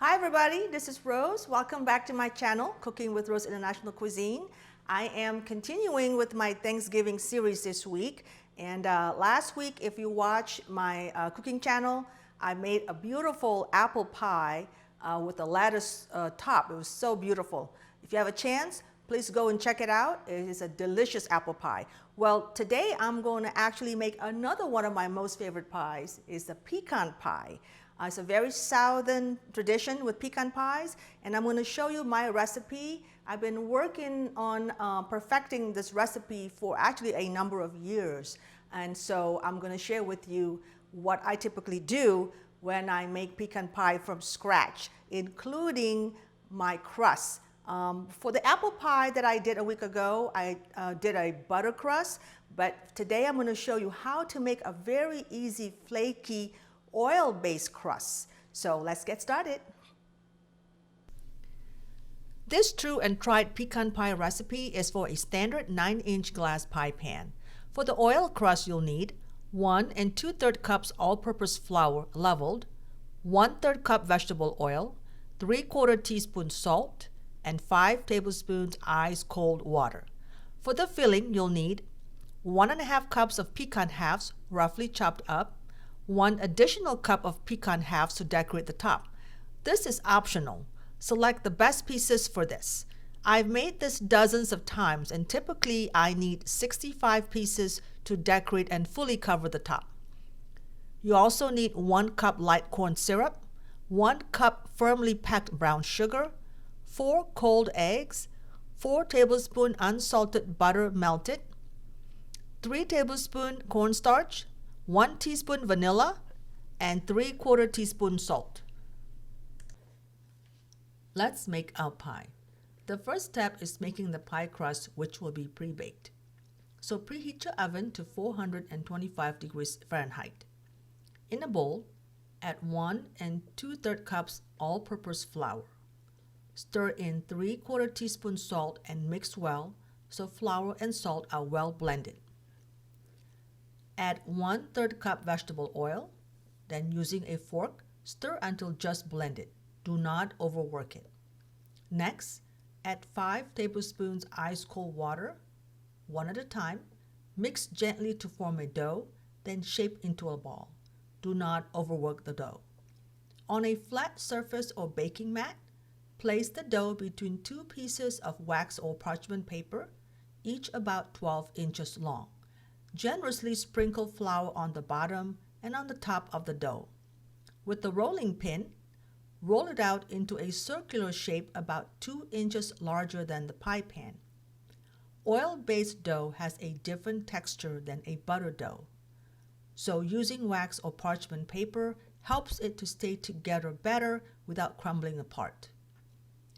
Hi everybody, this is Rose. Welcome back to my channel, Cooking with Rose International Cuisine. I am continuing with my Thanksgiving series this week. And last week, if you watch my cooking channel, I made a beautiful apple pie with a lettuce top. It was so beautiful. If you have a chance, please go and check it out. It is a delicious apple pie. Well, today I'm going to actually make another one of my most favorite pies. It's the pecan pie. It's a very southern tradition with pecan pies, and I'm going to show you my recipe. I've been working on perfecting this recipe for actually a number of years, and so I'm going to share with you what I typically do when I make pecan pie from scratch, including my crust. For the apple pie that I did a week ago, I did a butter crust, but today I'm going to show you how to make a very easy flaky oil-based crust. So let's get started. This true and tried pecan pie recipe is for a standard 9-inch glass pie pan. For the oil crust, you'll need 1 2/3 cups all-purpose flour leveled, 1/3 cup vegetable oil, 3/4 teaspoon salt, and 5 tablespoons ice cold water. For the filling, you'll need 1 1/2 cups of pecan halves roughly chopped up, 1 additional cup of pecan halves to decorate the top. This is optional. Select the best pieces for this. I've made this dozens of times, and typically I need 65 pieces to decorate and fully cover the top. You also need 1 cup light corn syrup, 1 cup firmly packed brown sugar, 4 cold eggs, 4 tablespoons unsalted butter melted, 3 tablespoons cornstarch, 1 teaspoon vanilla, and 3/4 teaspoon salt. Let's make our pie. The first step is making the pie crust, which will be pre-baked. So preheat your oven to 425 degrees Fahrenheit. In a bowl, add 1 2/3 cups all-purpose flour. Stir in 3/4 teaspoon salt and mix well so flour and salt are well blended. Add 1/3 cup vegetable oil, then using a fork, stir until just blended. Do not overwork it. Next, add 5 tablespoons ice cold water, one at a time. Mix gently to form a dough, then shape into a ball. Do not overwork the dough. On a flat surface or baking mat, place the dough between 2 pieces of wax or parchment paper, each about 12 inches long. Generously sprinkle flour on the bottom and on the top of the dough. With the rolling pin, roll it out into a circular shape about 2 inches larger than the pie pan. Oil-based dough has a different texture than a butter dough, so using wax or parchment paper helps it to stay together better without crumbling apart.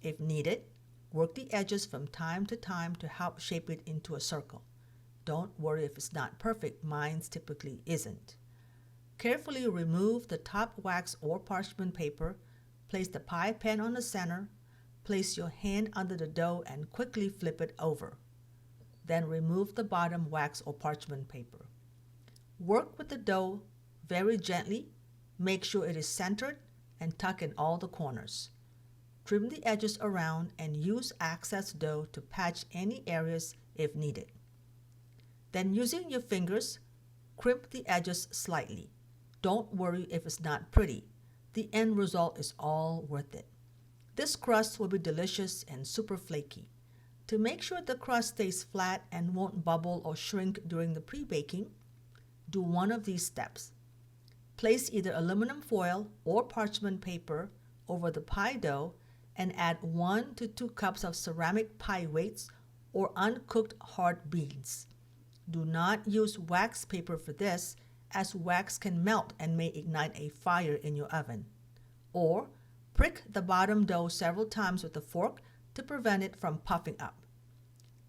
If needed, work the edges from time to time to help shape it into a circle. Don't worry if it's not perfect, mine typically isn't. Carefully remove the top wax or parchment paper, place the pie pan on the center, place your hand under the dough and quickly flip it over. Then remove the bottom wax or parchment paper. Work with the dough very gently, make sure it is centered, and tuck in all the corners. Trim the edges around and use excess dough to patch any areas if needed. Then using your fingers, crimp the edges slightly. Don't worry if it's not pretty. The end result is all worth it. This crust will be delicious and super flaky. To make sure the crust stays flat and won't bubble or shrink during the pre-baking, do one of these steps. Place either aluminum foil or parchment paper over the pie dough and add 1 to 2 cups of ceramic pie weights or uncooked hard beans. Do not use wax paper for this, as wax can melt and may ignite a fire in your oven. Or prick the bottom dough several times with a fork to prevent it from puffing up.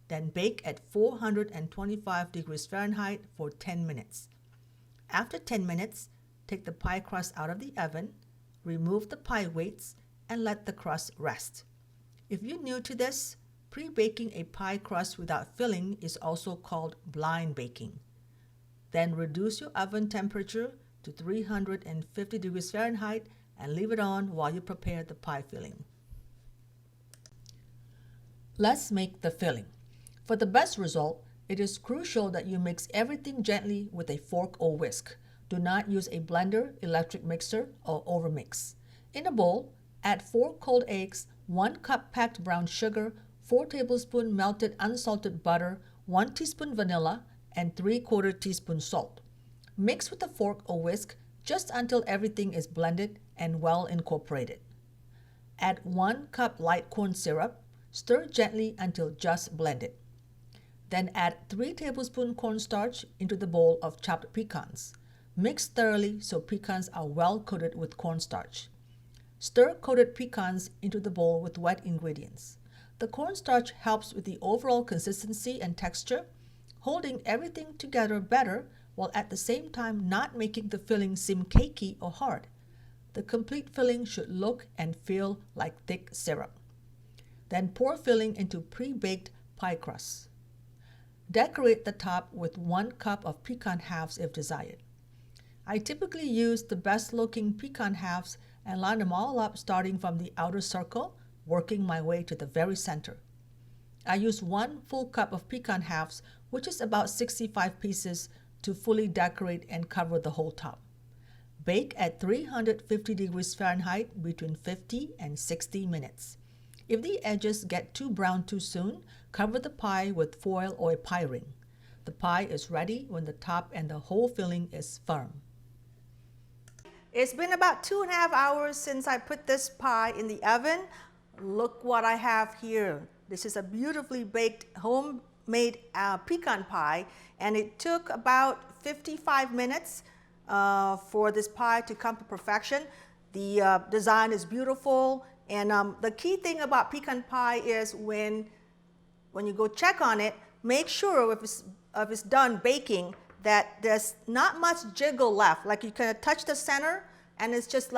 Then bake at 425 degrees Fahrenheit for 10 minutes. After 10 minutes, take the pie crust out of the oven, remove the pie weights, and let the crust rest. If you're new to this, pre-baking a pie crust without filling is also called blind baking. Then reduce your oven temperature to 350 degrees Fahrenheit and leave it on while you prepare the pie filling. Let's make the filling. For the best result, it is crucial that you mix everything gently with a fork or whisk. Do not use a blender, electric mixer, or overmix. In a bowl, add 4 cold eggs, 1 cup packed brown sugar, 4 tablespoons melted unsalted butter, 1 teaspoon vanilla, and 3/4 teaspoon salt. Mix with a fork or whisk just until everything is blended and well incorporated. Add 1 cup light corn syrup. Stir gently until just blended. Then add 3 tablespoons cornstarch into the bowl of chopped pecans. Mix thoroughly so pecans are well coated with cornstarch. Stir coated pecans into the bowl with wet ingredients. The cornstarch helps with the overall consistency and texture, holding everything together better while at the same time not making the filling seem cakey or hard. The complete filling should look and feel like thick syrup. Then pour filling into pre-baked pie crust. Decorate the top with 1 cup of pecan halves if desired. I typically use the best looking pecan halves and line them all up starting from the outer circle, working my way to the very center. I use 1 full cup of pecan halves, which is about 65 pieces, to fully decorate and cover the whole top. Bake at 350 degrees Fahrenheit between 50 and 60 minutes. If the edges get too brown too soon, cover the pie with foil or a pie ring. The pie is ready when the top and the whole filling is firm. It's been about 2.5 hours since I put this pie in the oven. Look what I have here. This is a beautifully baked homemade pecan pie, and it took about 55 minutes for this pie to come to perfection. The design is beautiful. And the key thing about pecan pie is when you go check on it, make sure if it's done baking that there's not much jiggle left. Like you kind of touch the center and it's just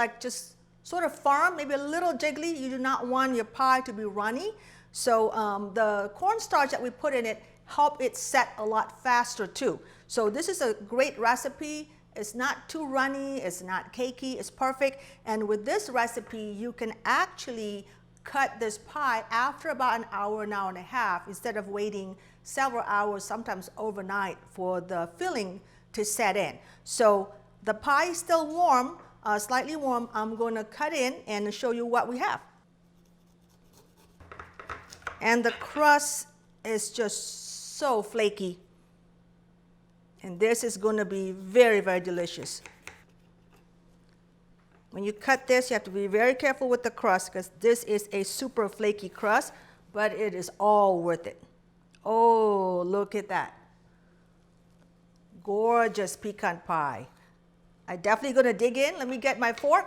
sort of firm, maybe a little jiggly. You do not want your pie to be runny. So the cornstarch that we put in it help it set a lot faster too. So this is a great recipe. It's not too runny, it's not cakey, it's perfect. And with this recipe, you can actually cut this pie after about an hour and a half, instead of waiting several hours, sometimes overnight, for the filling to set in. So the pie is still warm, slightly warm. I'm going to cut in and show you what we have. And the crust is just so flaky. And this is going to be very, very delicious. When you cut this, you have to be very careful with the crust because this is a super flaky crust, but it is all worth it. Oh, look at that. Gorgeous pecan pie. I'm definitely going to dig in. Let me get my fork.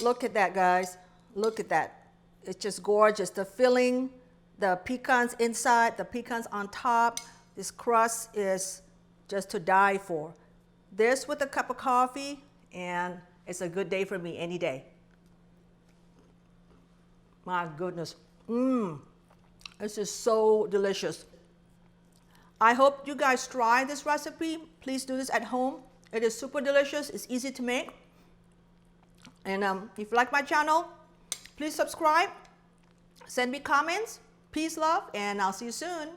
Look at that, guys. Look at that. It's just gorgeous. The filling, the pecans inside, the pecans on top. This crust is just to die for. This with a cup of coffee, and it's a good day for me any day. My goodness. This is so delicious. I hope you guys try this recipe. Please do this at home. It is super delicious. It's easy to make. And if you like my channel, please subscribe, send me comments, peace, love, and I'll see you soon.